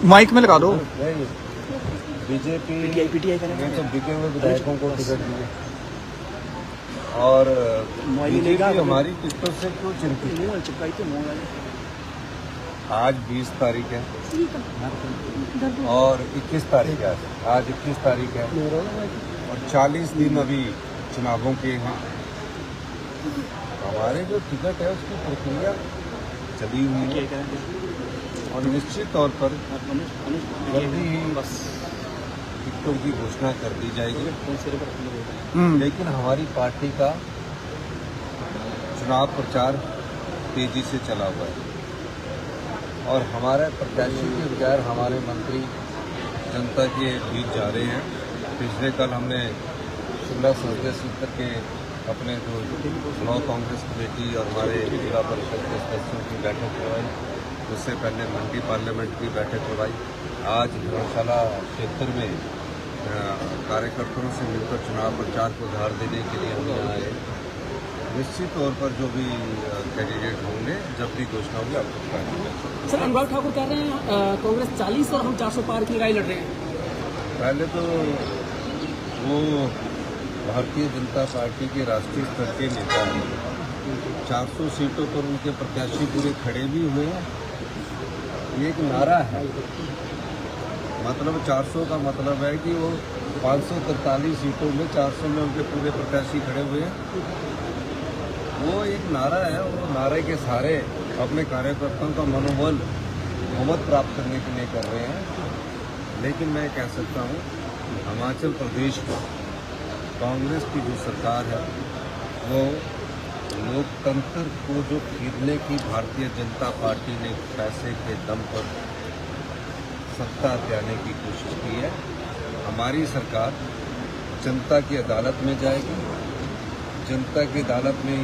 Mic में लगा दो। बीजेपी ने तो बिके हुए विधायकों को टिकट दिए और बीजेपी हमारी किस्तों से क्यों चिंतित? आज 20 तारीख है और 21 तारीख है। आज 21 तारीख है और 40 दिन अभी चुनावों के हैं। हमारे जो टिकट है उसकी प्रक्रिया चली हुई है और निश्चित तौर पर जल्दी ही टिकटों की घोषणा कर दी जाएगी। लेकिन हमारी पार्टी का चुनाव प्रचार तेजी से चला हुआ है और हमारे प्रत्याशी के बजाय हमारे मंत्री जनता के बीच जा रहे हैं। पिछले कल हमने शिमला संसदीय क्षेत्र के अपने जो ब्लॉक कांग्रेस कमेटी और हमारे जिला परिषद के सदस्यों की बैठक करवाई। उससे पहले मंडी पार्लियामेंट की बैठक करवाई। आज धर्मशाला क्षेत्र में कार्यकर्ताओं से मिलकर चुनाव प्रचार को धार देने के लिए हम यहाँ आए। निश्चित तौर पर जो भी कैंडिडेट होंगे जब भी घोषणा होगी आपको बताएंगे। सर, अनुराग ठाकुर कह रहे हैं कांग्रेस 40 और हम 400 पार की लड़ाई लड़ रहे हैं। पहले तो वो भारतीय जनता पार्टी के राष्ट्रीय स्तर के नेता हैं। 400 सीटों पर उनके प्रत्याशी पूरे खड़े भी हुए हैं। ये एक नारा है, मतलब 400 का मतलब है कि वो 543 सीटों में 400 में उनके पूरे प्रत्याशी खड़े हुए हैं। वो एक नारा है, वो नारे के सहारे अपने कार्यकर्ताओं का मनोबल बहुमत प्राप्त करने के लिए कर रहे हैं। लेकिन मैं कह सकता हूँ हिमाचल प्रदेश में कांग्रेस की जो सरकार है वो लोकतंत्र को जो खरीदने की भारतीय जनता पार्टी ने पैसे के दम पर सत्ता दिलाने की कोशिश की है। हमारी सरकार जनता की अदालत में जाएगी। जनता की अदालत में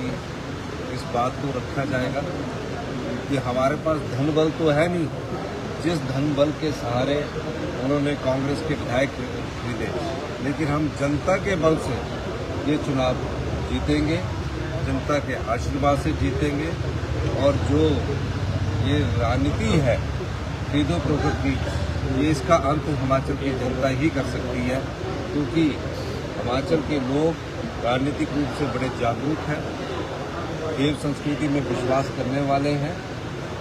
इस बात को रखा जाएगा कि हमारे पास धन बल तो है नहीं, जिस धन बल के सहारे उन्होंने कांग्रेस के विधायक खरीदे, लेकिन हम जनता के बल से ये चुनाव जीतेंगे, जनता के आशीर्वाद से जीतेंगे। और जो ये राजनीति है खरीदो फरोख्त की, ये इसका अंत हिमाचल की जनता ही कर सकती है, क्योंकि हिमाचल के लोग राजनीतिक रूप से बड़े जागरूक हैं, देव संस्कृति में विश्वास करने वाले हैं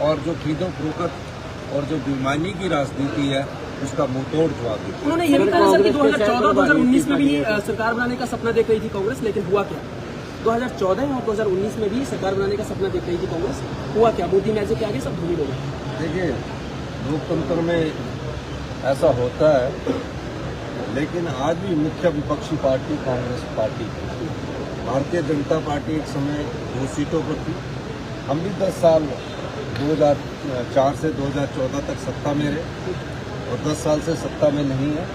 और जो खरीदो फरोख्त और जो बेईमानी की राजनीति है उसका मुंहतोड़ जवाब देते हैं। उन्होंने ये भी कहा सर कि 2014-2019 में भी सरकार बनाने का सपना देख रही थी कांग्रेस, लेकिन हुआ क्या? 2014 और 2019 में भी सरकार बनाने का सपना देख रही थी कांग्रेस, हुआ क्या? मोदी मैजिक के आगे सब धूमिल हो गए। देखिए, लोकतंत्र में ऐसा होता है, लेकिन आज भी मुख्य विपक्षी party Congress party. Bharatiya Janata party एक समय 2 सीटों पर थी। हम भी 10 साल 2004 से 2014 तक सत्ता में रहे और 10 साल से सत्ता में नहीं है।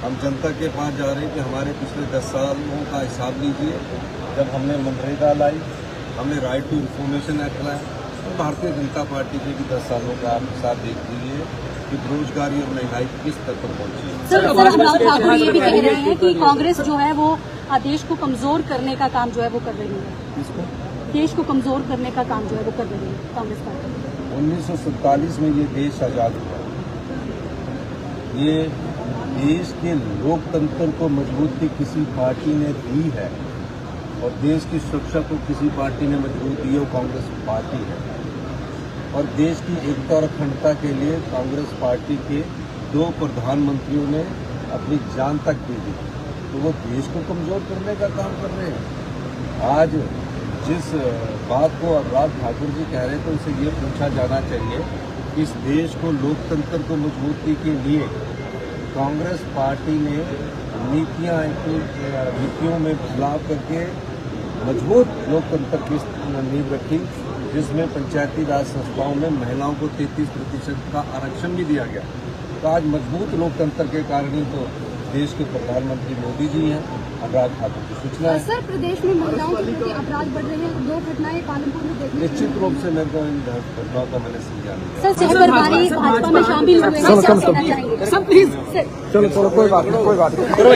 हम जनता के पास जा रहे हैं कि हमारे पिछले 10 सालों का हिसाब लीजिए। जब हमने मनरेगा लाई, हमने राइट टू इन्फॉर्मेशन एक्ट लाया, तो भारतीय जनता पार्टी के भी 10 सालों का आप हिसाब देख लीजिए कि बेरोजगारी और महंगाई किस स्तर पर पहुंची है। सर, अनुराग ठाकुर ये भी कह रहे हैं कि कांग्रेस जो है वो देश को कमजोर करने का काम जो है वो कर रही है। किसको? देश को कमजोर करने का काम जो है वो कर रही है कांग्रेस पार्टी। 1947 में ये देश आजाद हुआ। ये देश के लोकतंत्र को मजबूती किसी पार्टी ने दी है और देश की सुरक्षा को किसी पार्टी ने मजबूत दी है, वो कांग्रेस पार्टी है। और देश की एकता और अखंडता के लिए कांग्रेस पार्टी के 2 प्रधानमंत्रियों ने अपनी जान तक दे दी, तो वो देश को कमजोर करने का काम कर रहे हैं। आज जिस बात को अनुराग ठाकुर जी कह रहे थे, उनसे ये पूछा जाना चाहिए कि इस देश को लोकतंत्र को मजबूती के लिए कांग्रेस पार्टी ने नीतियों में बदलाव करके मजबूत लोकतंत्र की नींव रखी, जिसमें पंचायती राज संस्थाओं में महिलाओं को 33% का आरक्षण भी दिया गया। तो आज मजबूत लोकतंत्र के कारण ही तो देश के प्रधानमंत्री मोदी जी हैं। अनुराग ठाकुर की सूचना है। सर, प्रदेश में महिलाओं के प्रति अपराध बढ़ रहे हैं, 2 घटनाएं पालमपुर में देखने निश्चित रूप से मेरे को इन घटनाओं का मैंने समझा। सर, सहप्रभारी भाजपा में शामिल हुए हैं, क्या कहना चाहेंगे? सर प्लीज, चलो कोई बात नहीं।